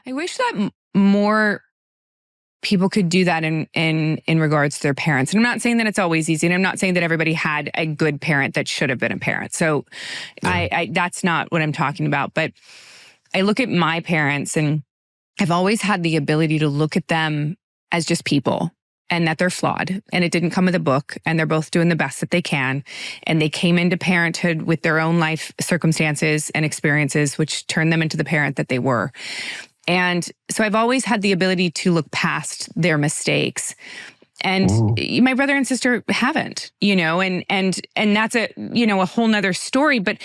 I wish that more people could do that in regards to their parents. And I'm not saying that it's always easy. And I'm not saying that everybody had a good parent that should have been a parent. So I that's not what I'm talking about. But I look at my parents and I've always had the ability to look at them as just people and that they're flawed and it didn't come with a book and they're both doing the best that they can. And they came into parenthood with their own life circumstances and experiences, which turned them into the parent that they were. And so I've always had the ability to look past their mistakes. And my brother and sister haven't, and that's a whole nother story. But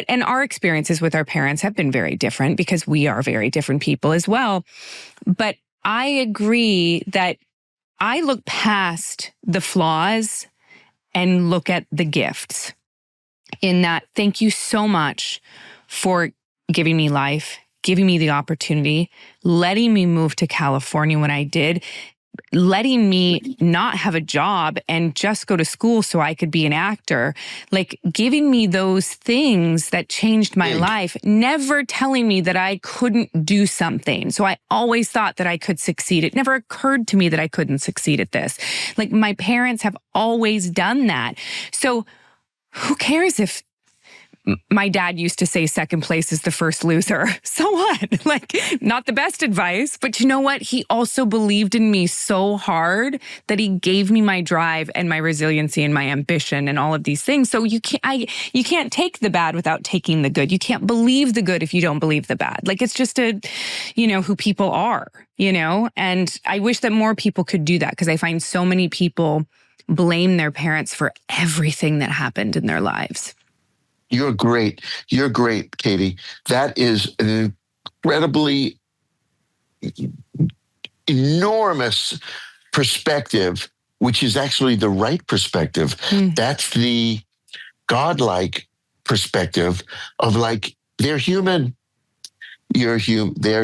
and our experiences with our parents have been very different because we are very different people as well. But I agree that I look past the flaws and look at the gifts in that. Thank you so much for giving me life, giving me the opportunity, letting me move to California when I did, letting me not have a job and just go to school so I could be an actor, like giving me those things that changed my life, never telling me that I couldn't do something. So I always thought that I could succeed. It never occurred to me that I couldn't succeed at this. Like my parents have always done that. So who cares if my dad used to say second place is the first loser. So what? Like, not the best advice, but you know what? He also believed in me so hard that he gave me my drive and my resiliency and my ambition and all of these things. So you can't take the bad without taking the good. You can't believe the good if you don't believe the bad. Like, it's just who people are, and I wish that more people could do that because I find so many people blame their parents for everything that happened in their lives. You're great. You're great, Katee. That is an incredibly enormous perspective, which is actually the right perspective. That's the godlike perspective of like, they're human. They're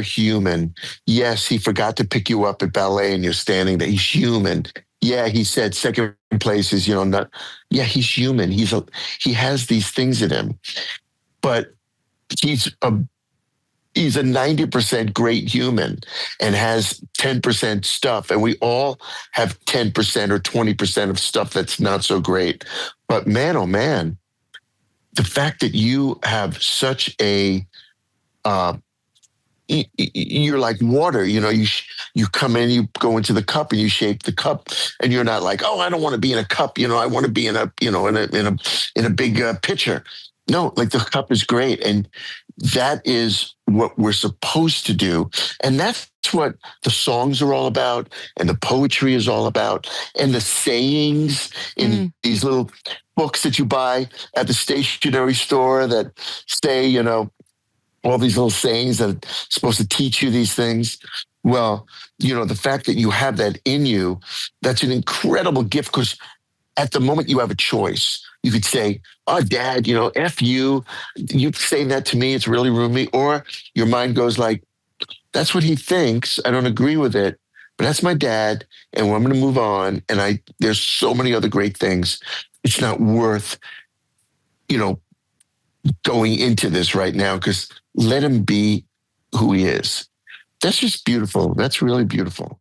human. Yes, he forgot to pick you up at ballet and you're standing there. He's human. Yeah, he said second place is, not. Yeah, he's human. He has these things in him, but he's a 90% great human and has 10% stuff. And we all have 10% or 20% of stuff that's not so great. But man, oh man, the fact that you have such a, you're like water, you come in, you go into the cup and you shape the cup and you're not like, oh, I don't want to be in a cup. I want to be in a, in a big pitcher. No, like the cup is great. And that is what we're supposed to do. And that's what the songs are all about. And the poetry is all about. And the sayings in these little books that you buy at the stationery store that say, all these little sayings that are supposed to teach you these things. Well, the fact that you have that in you, that's an incredible gift because at the moment you have a choice. You could say, oh, Dad, F you saying that to me, it's really ruined me. Or your mind goes like, that's what he thinks. I don't agree with it, but that's my dad. And I'm going to move on. And there's so many other great things. It's not worth, going into this right now because let him be who he is. That's just beautiful. That's really beautiful.